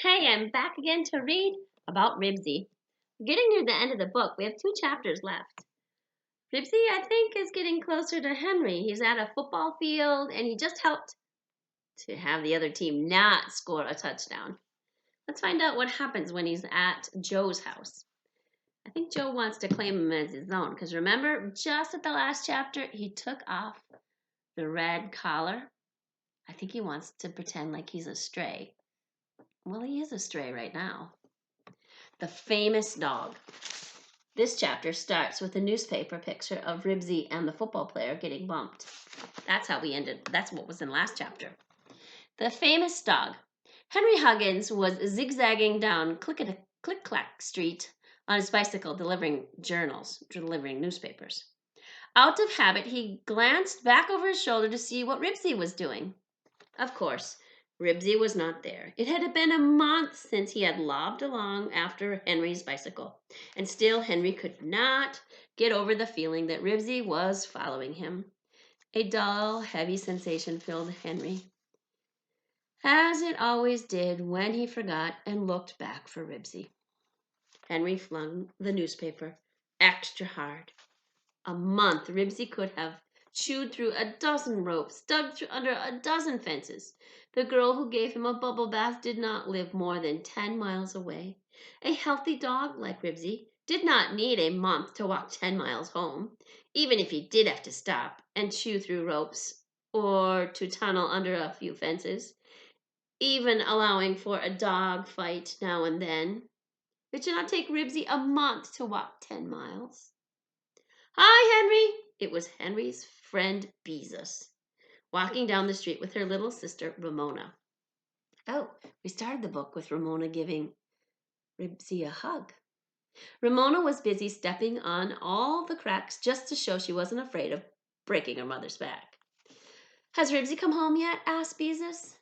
Hey, I'm back again to read about Ribsy. We're getting near the end of the book. We have 2 chapters left. Ribsy, I think, is getting closer to Henry. He's at a football field and he just helped to have the other team not score a touchdown. Let's find out what happens when he's at Joe's house. I think Joe wants to claim him as his own because remember, just at the last chapter, he took off the red collar. I think he wants to pretend like he's a stray. Well, he is a stray right now. The famous dog. This chapter starts with a newspaper picture of Ribsy and the football player getting bumped. That's how we ended. That's what was in last chapter. The famous dog. Henry Huggins was zigzagging down Click-Clack Street on his bicycle delivering newspapers. Out of habit, he glanced back over his shoulder to see what Ribsy was doing. Of course, Ribsy was not there. It had been a month since he had lobbed along after Henry's bicycle, and still Henry could not get over the feeling that Ribsy was following him. A dull, heavy sensation filled Henry, as it always did when he forgot and looked back for Ribsy. Henry flung the newspaper extra hard. A month Ribsy could have chewed through a dozen ropes, dug through under a dozen fences. The girl who gave him a bubble bath did not live more than 10 miles away. A healthy dog like Ribsy did not need a month to walk 10 miles home, even if he did have to stop and chew through ropes or to tunnel under a few fences, even allowing for a dog fight now and then. It did not take Ribsy a month to walk 10 miles. Hi, Henry. It was Henry's friend Beezus, walking down the street with her little sister Ramona. Oh, we started the book with Ramona giving Ribsy a hug. Ramona was busy stepping on all the cracks just to show she wasn't afraid of breaking her mother's back. Has Ribsy come home yet? Asked Beezus.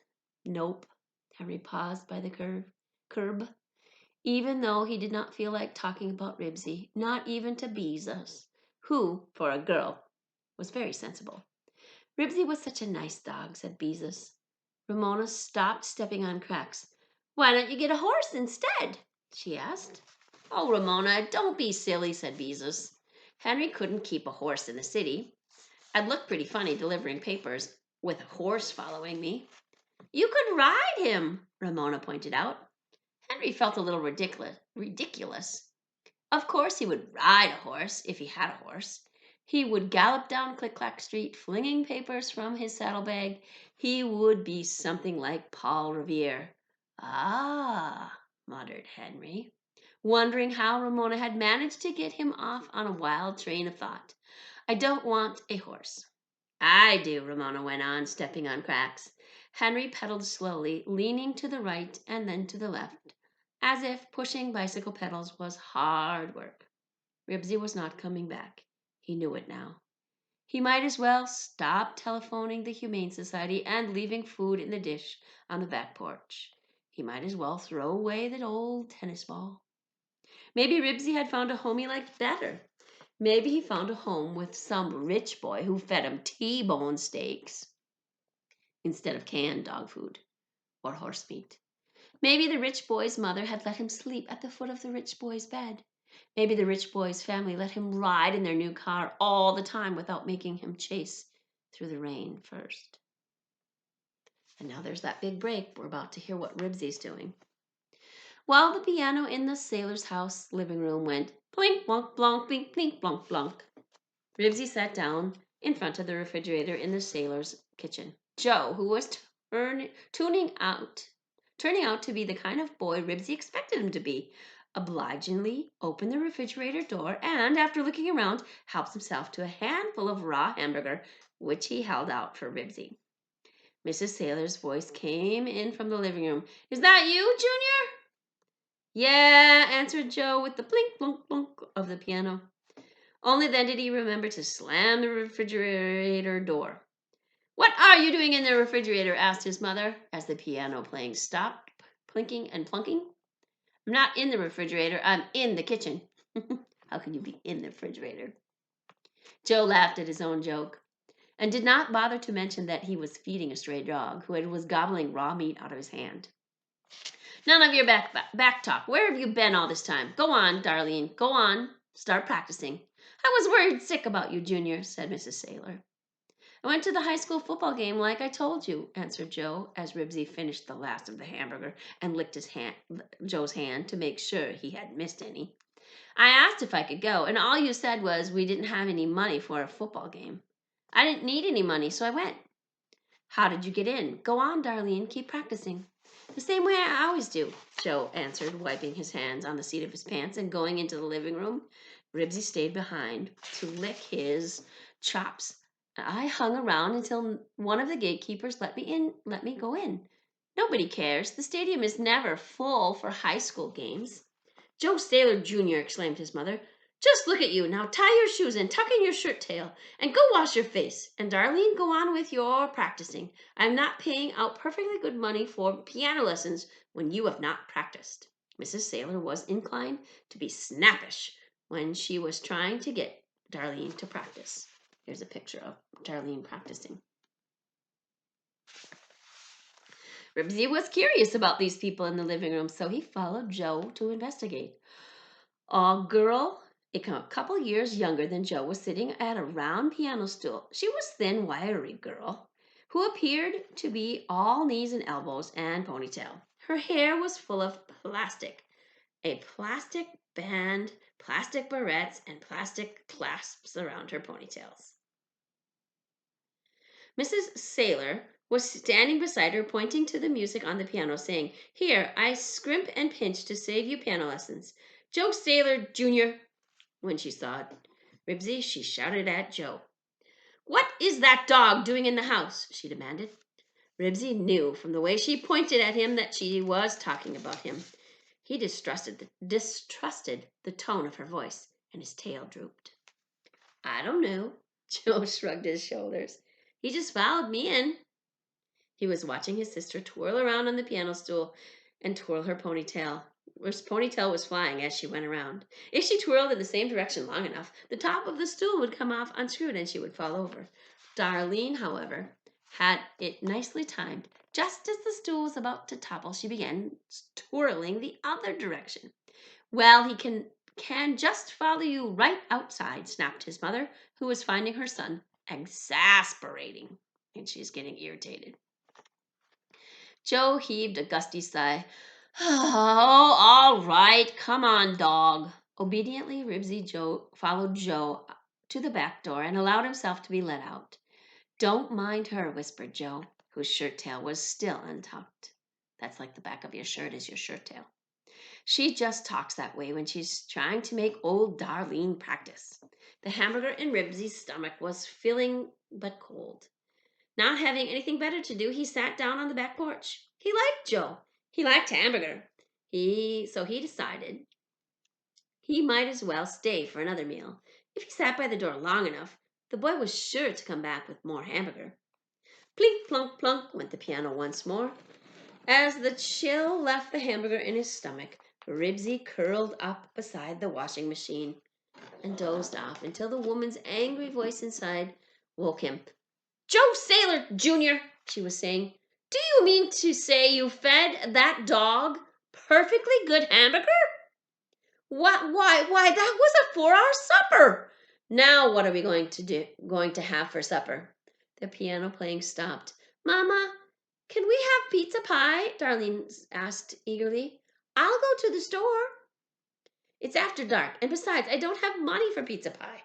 Nope. Henry paused by the curb. Even though he did not feel like talking about Ribsy, not even to Beezus, who, for a girl, was very sensible. Ribsy was such a nice dog, said Beezus. Ramona stopped stepping on cracks. Why don't you get a horse instead? She asked. Oh, Ramona, don't be silly, said Beezus. Henry couldn't keep a horse in the city. I'd look pretty funny delivering papers with a horse following me. You could ride him, Ramona pointed out. Henry felt a little ridiculous. Of course he would ride a horse if he had a horse. He would gallop down Click-Clack Street, flinging papers from his saddlebag. He would be something like Paul Revere. Ah, muttered Henry, wondering how Ramona had managed to get him off on a wild train of thought. I don't want a horse. I do, Ramona went on, stepping on cracks. Henry pedaled slowly, leaning to the right and then to the left, as if pushing bicycle pedals was hard work. Ribsy was not coming back. He knew it now. He might as well stop telephoning the Humane Society and leaving food in the dish on the back porch. He might as well throw away that old tennis ball. Maybe Ribsy had found a home he liked better. Maybe he found a home with some rich boy who fed him T-bone steaks instead of canned dog food or horse meat. Maybe the rich boy's mother had let him sleep at the foot of the rich boy's bed. Maybe the rich boy's family let him ride in their new car all the time without making him chase through the rain first. And now there's that big break. We're about to hear what Ribsy's doing. While the piano in the sailor's house living room went blink, blonk, blonk, blink, blink, blonk, blonk, Ribsy sat down in front of the refrigerator in the sailor's kitchen. Joe, who was turning out to be the kind of boy Ribsy expected him to be, obligingly opened the refrigerator door and, after looking around, helped himself to a handful of raw hamburger, which he held out for Ribsy. Mrs. Sailor's voice came in from the living room. Is that you, Junior? Yeah, answered Joe with the blink, blunk, blunk of the piano. Only then did he remember to slam the refrigerator door. What are you doing in the refrigerator? Asked his mother as the piano playing stopped plinking and plunking. I'm not in the refrigerator. I'm in the kitchen. How can you be in the refrigerator? Joe laughed at his own joke and did not bother to mention that he was feeding a stray dog who was gobbling raw meat out of his hand. None of your back talk. Where have you been all this time? Go on, Darlene. Go on. Start practicing. I was worried sick about you, Junior, said Mrs. Saylor. I went to the high school football game like I told you, answered Joe, as Ribsy finished the last of the hamburger and licked Joe's hand to make sure he hadn't missed any. I asked if I could go, and all you said was we didn't have any money for a football game. I didn't need any money, so I went. How did you get in? Go on, Darlene, keep practicing. The same way I always do, Joe answered, wiping his hands on the seat of his pants and going into the living room. Ribsy stayed behind to lick his chops. I hung around until one of the gatekeepers let me go in. Nobody cares. The stadium is never full for high school games. Joe Saylor Jr., exclaimed his mother. Just look at you. Now tie your shoes and tuck in your shirt tail and go wash your face. And Darlene, go on with your practicing. I'm not paying out perfectly good money for piano lessons when you have not practiced. Mrs. Saylor was inclined to be snappish when she was trying to get Darlene to practice. Here's a picture of Darlene practicing. Ribsy was curious about these people in the living room, so he followed Joe to investigate. A girl a couple years younger than Joe was sitting at a round piano stool. She was a thin, wiry girl who appeared to be all knees and elbows and ponytail. Her hair was full of a plastic band, plastic barrettes, and plastic clasps around her ponytails. Mrs. Saylor was standing beside her, pointing to the music on the piano, saying, Here, I scrimp and pinch to save you piano lessons. Joe Saylor, Jr., when she saw Ribsy, she shouted at Joe. What is that dog doing in the house? She demanded. Ribsy knew from the way she pointed at him that she was talking about him. He distrusted the tone of her voice, and his tail drooped. I don't know. Joe shrugged his shoulders. He just followed me in. He was watching his sister twirl around on the piano stool and twirl her ponytail. Her ponytail was flying as she went around. If she twirled in the same direction long enough, the top of the stool would come off unscrewed and she would fall over. Darlene, however, had it nicely timed. Just as the stool was about to topple, she began twirling the other direction. Well, he can just follow you right outside, snapped his mother, who was finding her son exasperating, and she's getting irritated. Joe heaved a gusty sigh. Oh, all right. Come on, dog. Obediently, Ribsy Joe followed Joe to the back door and allowed himself to be let out. Don't mind her, whispered Joe, whose shirt tail was still untucked. That's like the back of your shirt is your shirt tail. She just talks that way when she's trying to make old Darlene practice. The hamburger in Ribsy's stomach was filling but cold. Not having anything better to do, he sat down on the back porch. He liked Joe. He liked hamburger. So he decided he might as well stay for another meal. If he sat by the door long enough, the boy was sure to come back with more hamburger. Plink, plunk, plunk went the piano once more. As the chill left the hamburger in his stomach, Ribsy curled up beside the washing machine and dozed off until the woman's angry voice inside woke him. Joe Saylor, Jr., she was saying, do you mean to say you fed that dog perfectly good hamburger? Why, that was a 4-hour supper. Now what are we going to have for supper? The piano playing stopped. Mama, can we have pizza pie? Darlene asked eagerly. I'll go to the store. It's after dark, and besides, I don't have money for pizza pie,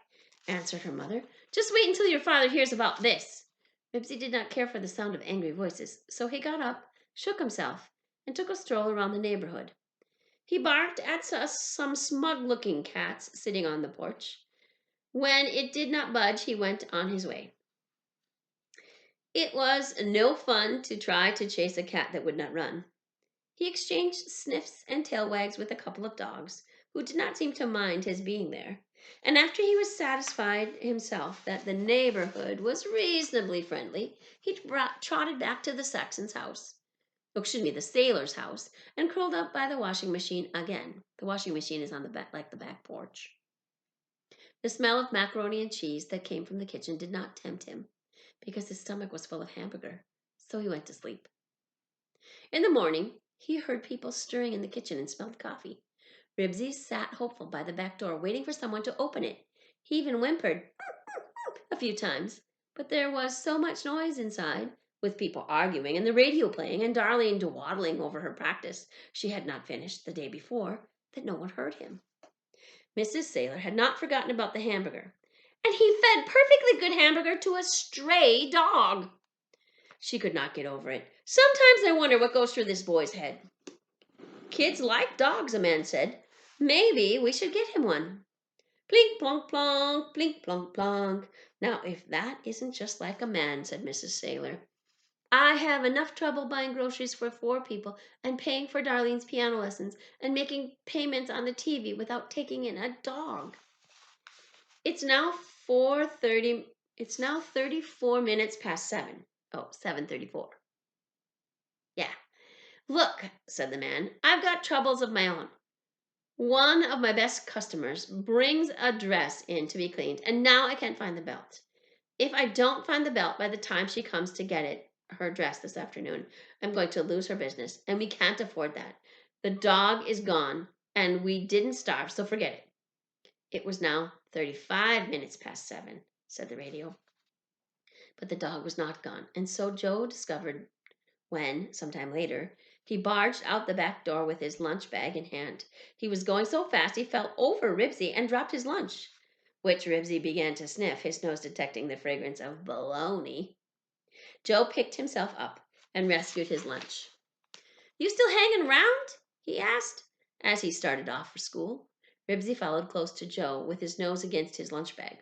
answered her mother. Just wait until your father hears about this. Ribsy did not care for the sound of angry voices, so he got up, shook himself, and took a stroll around the neighborhood. He barked at some smug-looking cats sitting on the porch. When it did not budge, he went on his way. It was no fun to try to chase a cat that would not run. He exchanged sniffs and tail wags with a couple of dogs, who did not seem to mind his being there. And after he was satisfied himself that the neighborhood was reasonably friendly, he trotted back to the Saxon's house. The sailor's house, and curled up by the washing machine again. The washing machine is on the back, like the back porch. The smell of macaroni and cheese that came from the kitchen did not tempt him, because his stomach was full of hamburger, so he went to sleep. In the morning, He heard people stirring in the kitchen and smelled coffee. Ribsy sat hopeful by the back door, waiting for someone to open it. He even whimpered a few times, but there was so much noise inside, with people arguing and the radio playing and Darlene dawdling over her practice she had not finished the day before, that no one heard him. Mrs. Saylor had not forgotten about the hamburger, and he fed perfectly good hamburger to a stray dog. She could not get over it. Sometimes I wonder what goes through this boy's head. Kids like dogs, a man said. Maybe we should get him one. Plink plonk plonk, plink plonk plonk. Now, if that isn't just like a man, said Mrs. Saylor. I have enough trouble buying groceries for 4 people and paying for Darlene's piano lessons and making payments on the TV without taking in a dog. It's now 4:30. It's now 34 minutes past 7. Oh, 7:34. Yeah. Look, said the man, I've got troubles of my own. One of my best customers brings a dress in to be cleaned, and now I can't find the belt. If I don't find the belt by the time she comes to get her dress this afternoon, I'm going to lose her business, and we can't afford that. The dog is gone, and we didn't starve, so forget it. It was now 35 minutes past 7, said the radio. But the dog was not gone, and so Joe discovered when, sometime later, he barged out the back door with his lunch bag in hand. He was going so fast he fell over Ribsy and dropped his lunch, which Ribsy began to sniff, his nose detecting the fragrance of bologna. Joe picked himself up and rescued his lunch. You still hanging around? He asked as he started off for school. Ribsy followed close to Joe with his nose against his lunch bag.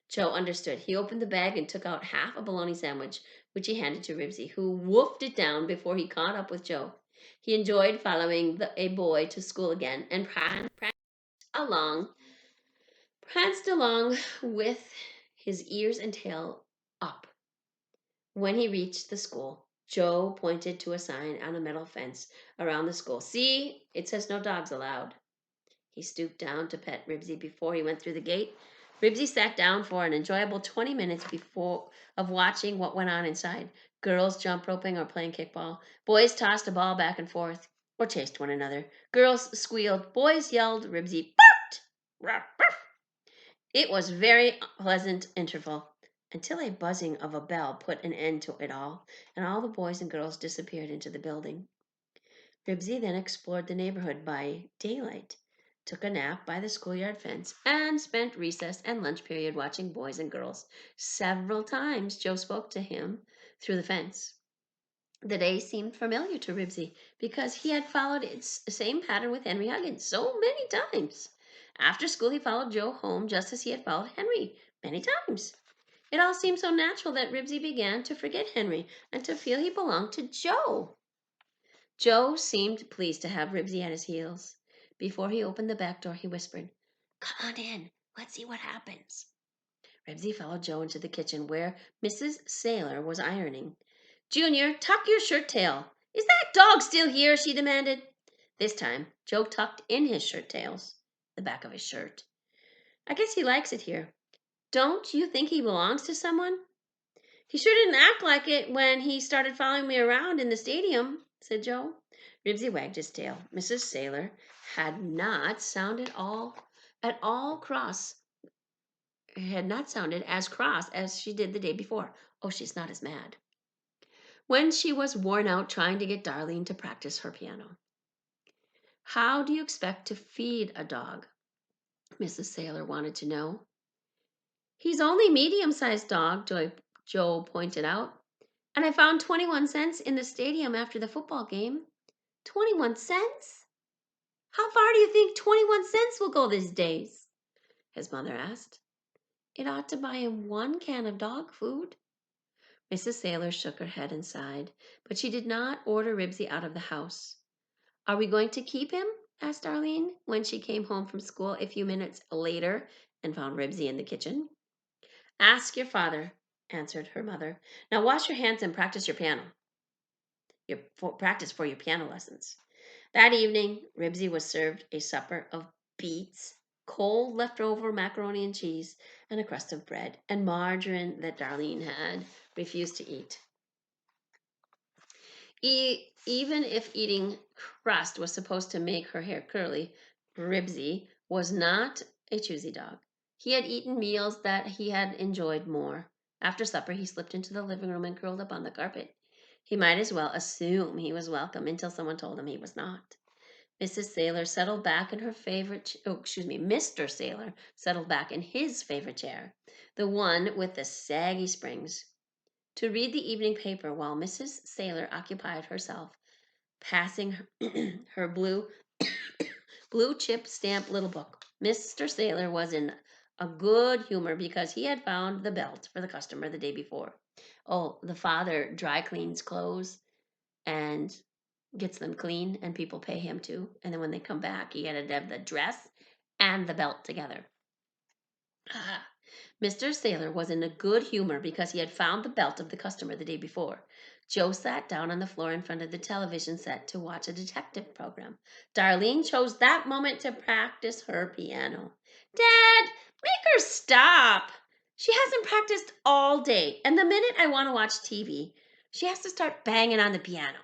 Joe understood. He opened the bag and took out half a bologna sandwich, which he handed to Ribsy, who wolfed it down before he caught up with Joe. He enjoyed following a boy to school again and along, pranced along with his ears and tail up. When he reached the school, Joe pointed to a sign on a metal fence around the school. See, it says no dogs allowed. He stooped down to pet Ribsy before he went through the gate. Ribsy sat down for an enjoyable 20 minutes of watching what went on inside. Girls jump roping or playing kickball. Boys tossed a ball back and forth or chased one another. Girls squealed. Boys yelled. Ribsy barked. Ruff, ruff. It was a very pleasant interval until a buzzing of a bell put an end to it all, and all the boys and girls disappeared into the building. Ribsy then explored the neighborhood by daylight, took a nap by the schoolyard fence, and spent recess and lunch period watching boys and girls. Several times Joe spoke to him through the fence. The day seemed familiar to Ribsy because he had followed its same pattern with Henry Huggins so many times. After school, he followed Joe home just as he had followed Henry many times. It all seemed so natural that Ribsy began to forget Henry and to feel he belonged to Joe. Joe seemed pleased to have Ribsy at his heels. Before he opened the back door, he whispered, Come on in. Let's see what happens. Ribsy followed Joe into the kitchen where Mrs. Saylor was ironing. Junior, tuck your shirt tail. Is that dog still here? She demanded. This time, Joe tucked in his shirt tails, the back of his shirt. I guess he likes it here. Don't you think he belongs to someone? He sure didn't act like it when he started following me around in the stadium, said Joe. Ribsy wagged his tail. Mrs. Saylor had not sounded at all cross. Had not sounded as cross as she did the day before. Oh, she's not as mad. When she was worn out trying to get Darlene to practice her piano. How do you expect to feed a dog? Mrs. Saylor wanted to know. He's only medium-sized dog, Joe pointed out. And I found 21 cents in the stadium after the football game. 21 cents? How far do you think 21 cents will go these days? His mother asked. It ought to buy him 1 can of dog food. Mrs. Saylor shook her head and sighed, but she did not order Ribsy out of the house. Are we going to keep him? Asked Darlene when she came home from school a few minutes later and found Ribsy in the kitchen. Ask your father, answered her mother. Now wash your hands and practice your piano. Practice for your piano lessons. That evening, Ribsy was served a supper of beets, cold leftover macaroni and cheese, and a crust of bread, and margarine that Darlene had refused to eat. Even if eating crust was supposed to make her hair curly, Ribsy was not a choosy dog. He had eaten meals that he had enjoyed more. After supper, he slipped into the living room and curled up on the carpet. He might as well assume he was welcome until someone told him he was not. Mrs. Sailor settled back in her Mr. Sailor settled back in his favorite chair, the one with the saggy springs, to read the evening paper while Mrs. Sailor occupied herself passing her blue chip stamp little book. Mr. Sailor was in a good humor because he had found the belt for the customer the day before. Oh, the father dry cleans clothes and gets them clean, and people pay him too. And then when they come back, he had to have the dress and the belt together. Mr. Sailor was in a good humor because he had found the belt of the customer the day before. Joe sat down on the floor in front of the television set to watch a detective program. Darlene chose that moment to practice her piano. Dad, make her stop. She hasn't practiced all day, and the minute I want to watch TV, she has to start banging on the piano.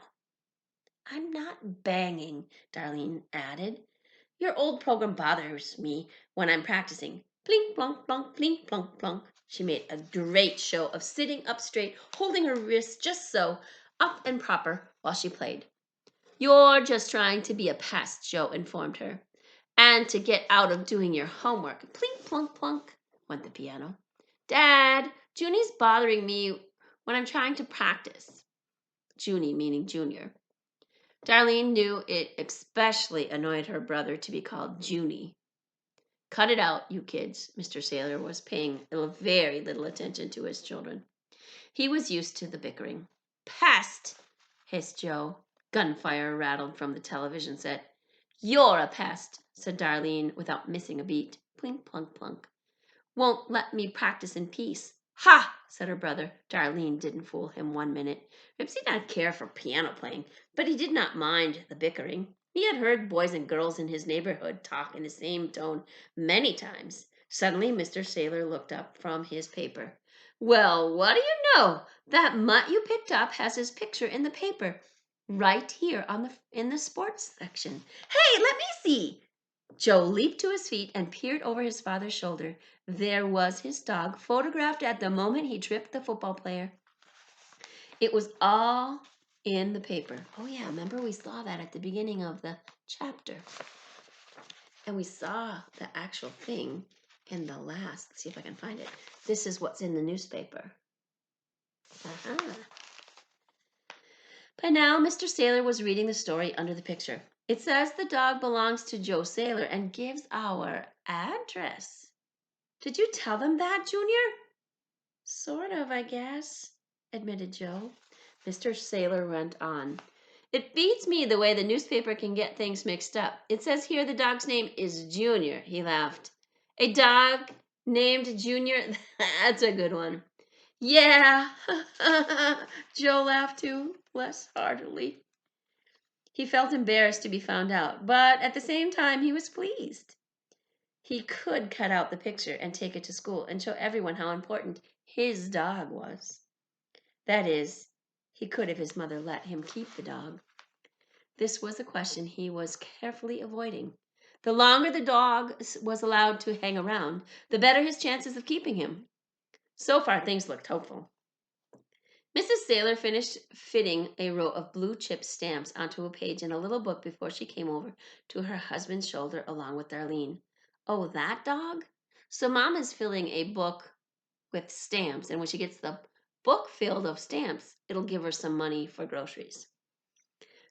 I'm not banging, Darlene added. Your old program bothers me when I'm practicing. Plink, plonk, plonk, plink, plonk, plonk. She made a great show of sitting up straight, holding her wrists just so, up and proper, while she played. You're just trying to be a pest, Joe informed her. And to get out of doing your homework. Plink, plonk, plonk, went the piano. Dad, Junie's bothering me when I'm trying to practice. Junie meaning Junior. Darlene knew it especially annoyed her brother to be called Junie. Cut it out, you kids. Mr. Sailor was paying very little attention to his children. He was used to the bickering. Pest, hissed Joe. Gunfire rattled from the television set. You're a pest, said Darlene without missing a beat. Plink, plunk, plunk. Won't let me practice in peace. Ha! Said her brother. Darlene didn't fool him 1 minute. Ribsy did not care for piano playing, but he did not mind the bickering. He had heard boys and girls in his neighborhood talk in the same tone many times. Suddenly, Mr. Sailor looked up from his paper. Well, what do you know? That mutt you picked up has his picture in the paper, right here in the sports section. Hey, let me see! Joe leaped to his feet and peered over his father's shoulder. There was his dog, photographed at the moment he tripped the football player. It was all in the paper. Oh yeah, remember we saw that at the beginning of the chapter. And we saw the actual thing in the last. Let's see if I can find it. This is what's in the newspaper. By now, Mr. Sailor was reading the story under the picture. It says the dog belongs to Joe Sailor and gives our address. Did you tell them that, Junior? Sort of, I guess, admitted Joe. Mr. Sailor went on. It beats me the way the newspaper can get things mixed up. It says here the dog's name is Junior, he laughed. A dog named Junior? That's a good one. Yeah, Joe laughed too, less heartily. He felt embarrassed to be found out, but at the same time he was pleased. He could cut out the picture and take it to school and show everyone how important his dog was. That is, he could if his mother let him keep the dog. This was a question he was carefully avoiding. The longer the dog was allowed to hang around, the better his chances of keeping him. So far, things looked hopeful. Mrs. Sailor finished fitting a row of blue chip stamps onto a page in a little book before she came over to her husband's shoulder along with Darlene. Oh, that dog? So Mom is filling a book with stamps, and when she gets the book filled of stamps, it'll give her some money for groceries.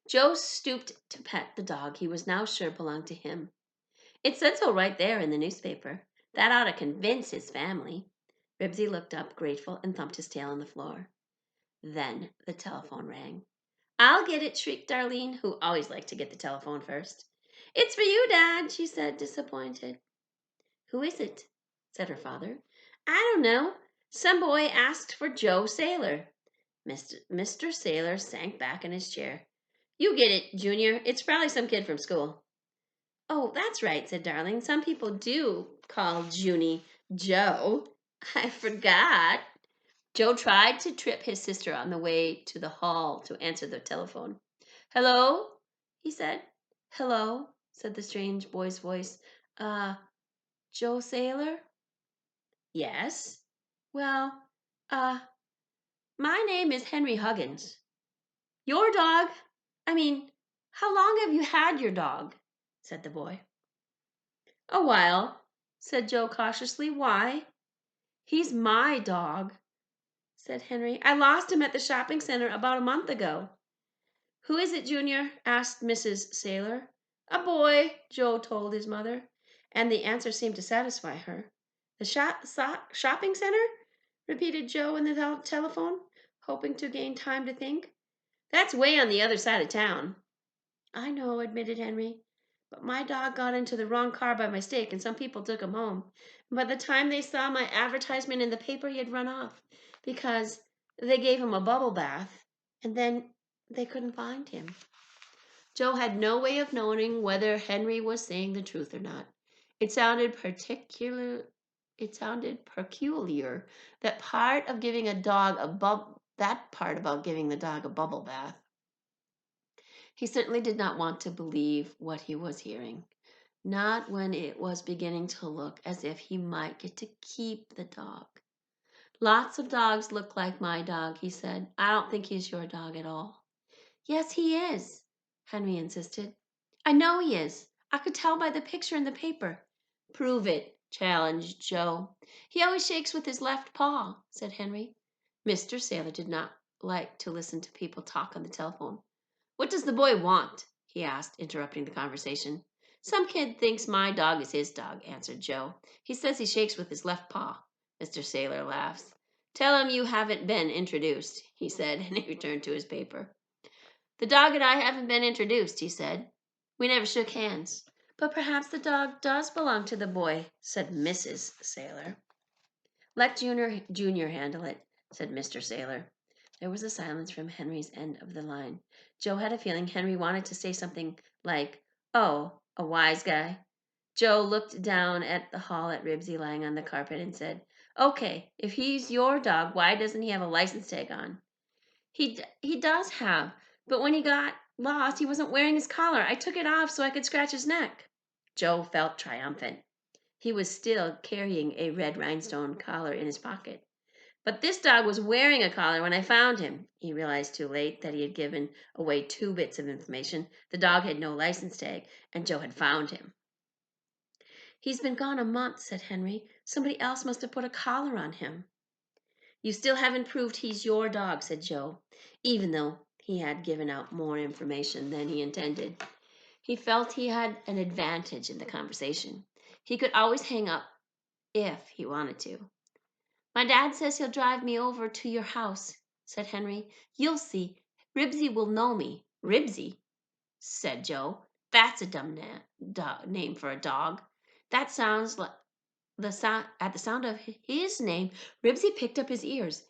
Joe stooped to pet the dog he was now sure belonged to him. It said so right there in the newspaper. That ought to convince his family. Ribsy looked up, grateful, and thumped his tail on the floor. Then the telephone rang. I'll get it, shrieked Darlene, who always liked to get the telephone first. It's for you, Dad, she said, disappointed. Who is it? Said her father. I don't know. Some boy asked for Joe Sailor. Mr. Sailor sank back in his chair. You get it, Junior. It's probably some kid from school. Oh, that's right, said Darling. Some people do call Junie Joe. I forgot. Joe tried to trip his sister on the way to the hall to answer the telephone. "Hello?" he said. "Hello," said the strange boy's voice. Uh, Joe Sailor? Yes. Well, uh, my name is Henry Huggins. Your dog? I mean, how long have you had your dog?" said the boy. "A while," said Joe cautiously. "Why?" "He's my dog," said Henry. "I lost him at the shopping center about a month ago." "Who is it, Junior?" asked Mrs. Sailor. "A boy," Joe told his mother, and the answer seemed to satisfy her. "The shopping center?" repeated Joe in the telephone, hoping to gain time to think. "That's way on the other side of town." "I know," admitted Henry, "but my dog got into the wrong car by mistake, and some people took him home. And by the time they saw my advertisement in the paper, he had run off because they gave him a bubble bath, and then they couldn't find him." Joe had no way of knowing whether Henry was saying the truth or not. It sounded peculiar that part of giving a dog that part about giving the dog a bubble bath. He certainly did not want to believe what he was hearing, not when it was beginning to look as if he might get to keep the dog. "Lots of dogs look like my dog," he said. "I don't think he's your dog at all." "Yes, he is," Henry insisted. "I know he is. I could tell by the picture in the paper." "Prove it," challenged Joe. "He always shakes with his left paw," said Henry. Mr. Sailor did not like to listen to people talk on the telephone. "What does the boy want?" he asked, interrupting the conversation. "Some kid thinks my dog is his dog," answered Joe. "He says he shakes with his left paw." Mr. Sailor laughed. "Tell him you haven't been introduced," he said, and he returned to his paper. "The dog and I haven't been introduced," he said. "We never shook hands." "But perhaps the dog does belong to the boy," said Mrs. Sailor. "Let Junior handle it," said Mr. Sailor. There was a silence from Henry's end of the line. Joe had a feeling Henry wanted to say something like, "Oh, a wise guy." Joe looked down at the hall at Ribsy lying on the carpet and said, "Okay, if he's your dog, why doesn't he have a license tag on?" He does have, but when he got lost, he wasn't wearing his collar. I took it off so I could scratch his neck." Joe felt triumphant. He was still carrying a red rhinestone collar in his pocket. "But this dog was wearing a collar when I found him." He realized too late that he had given away two bits of information. The dog had no license tag, and Joe had found him. "He's been gone a month," said Henry. "Somebody else must have put a collar on him." "You still haven't proved he's your dog," said Joe, even though he had given out more information than he intended. He felt he had an advantage in the conversation. He could always hang up if he wanted to. "My dad says he'll drive me over to your house," said Henry. "You'll see. Ribsy will know me." "Ribsy?" said Joe. "That's a dumb name for a dog. That sounds like at the sound of his name, Ribsy picked up his ears.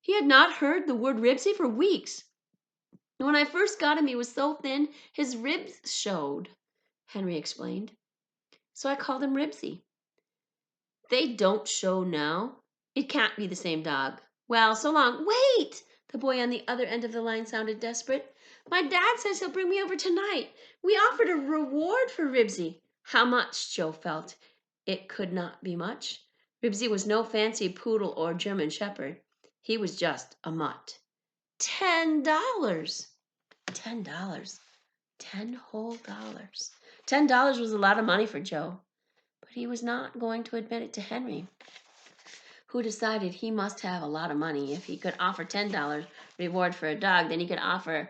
He had not heard the word Ribsy for weeks. "When I first got him, he was so thin his ribs showed," Henry explained. "So I called him Ribsy." "They don't show now. It can't be the same dog. Well, so long." "Wait!" The boy on the other end of the line sounded desperate. "My dad says he'll bring me over tonight. We offered a reward for Ribsy." How much? Joe felt. It could not be much. Ribsy was no fancy poodle or German shepherd. He was just a mutt. $10. $10. 10 whole dollars. $10 was a lot of money for Joe, but he was not going to admit it to Henry, who decided he must have a lot of money. If he could offer $10 reward for a dog, then he could offer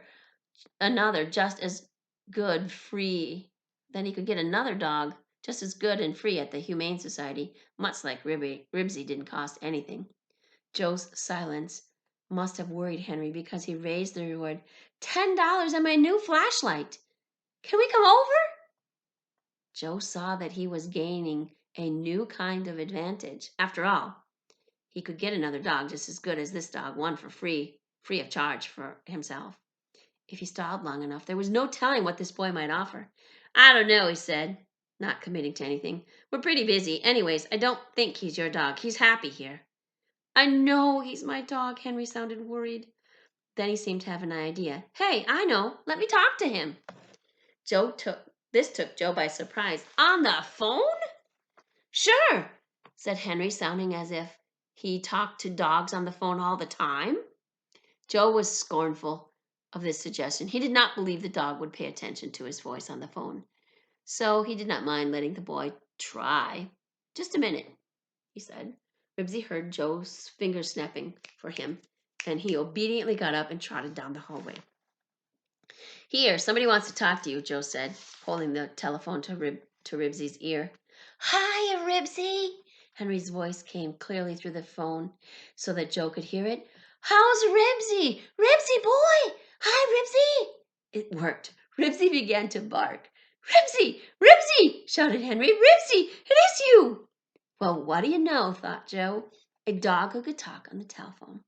another just as good free. Then he could get another dog just as good and free at the Humane Society, much like Ribsy didn't cost anything. Joe's silence must have worried Henry because he raised the reward. $10 and my new flashlight. Can we come over? Joe saw that he was gaining a new kind of advantage. After all, he could get another dog just as good as this dog, one for free of charge for himself. If he stalled long enough, there was no telling what this boy might offer. "I don't know," he said, not committing to anything. "We're pretty busy. Anyways, I don't think he's your dog. He's happy here." I know he's my dog, Henry sounded worried. Then he seemed to have an idea. Hey, I know. Let me talk to him. This took Joe by surprise. On the phone? Sure, said Henry, sounding as if he talked to dogs on the phone all the time. Joe was scornful of this suggestion. He did not believe the dog would pay attention to his voice on the phone, so he did not mind letting the boy try. Just a minute, he said. Ribsy heard Joe's fingers snapping for him, and he obediently got up and trotted down the hallway. Here, somebody wants to talk to you, Joe said, holding the telephone to Ribsy's ear. Hi, Ribsy. Henry's voice came clearly through the phone so that Joe could hear it. How's Ribsy? Ribsy boy! Hi, Ribsy! It worked. Ribsy began to bark. Ribsy! Ribsy! Shouted Henry. Ribsy! It is you! Well, what do you know, thought Joe. A dog who could talk on the telephone.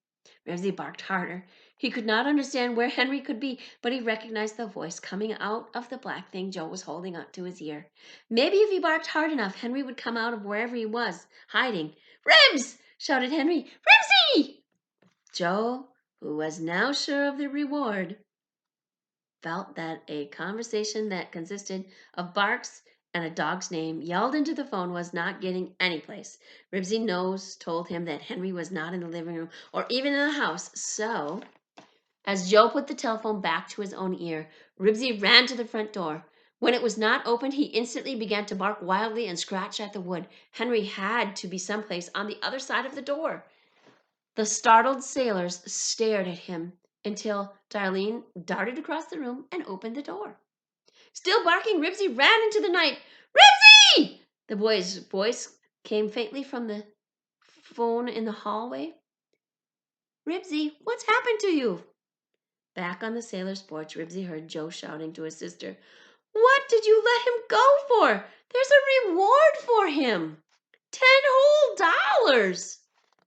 Ribsy barked harder. He could not understand where Henry could be, but he recognized the voice coming out of the black thing Joe was holding up to his ear. Maybe if he barked hard enough, Henry would come out of wherever he was, hiding. Ribs! Shouted Henry. Ribsy! Joe, who was now sure of the reward, felt that a conversation that consisted of barks and a dog's name yelled into the phone was not getting any place. Ribsy's nose told him that Henry was not in the living room or even in the house, so as Joe put the telephone back to his own ear, Ribsy ran to the front door. When it was not opened, he instantly began to bark wildly and scratch at the wood. Henry had to be someplace on the other side of the door. The startled sailors stared at him until Darlene darted across the room and opened the door. Still barking, Ribsy ran into the night. Ribsy! The boy's voice came faintly from the phone in the hallway. Ribsy, what's happened to you? Back on the sailor's porch, Ribsy heard Joe shouting to his sister, What did you let him go for? There's a reward for him. 10 whole dollars,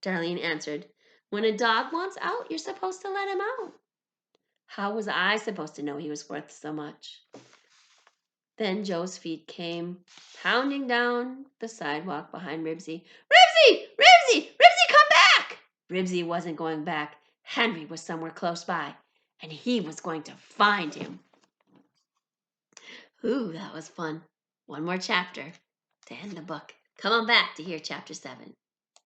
Darlene answered. When a dog wants out, you're supposed to let him out. How was I supposed to know he was worth so much? Then Joe's feet came pounding down the sidewalk behind Ribsy. Ribsy! Ribsy! Ribsy, come back! Ribsy wasn't going back. Henry was somewhere close by, and he was going to find him. Ooh, that was fun. One more chapter to end the book. Come on back to hear chapter 7.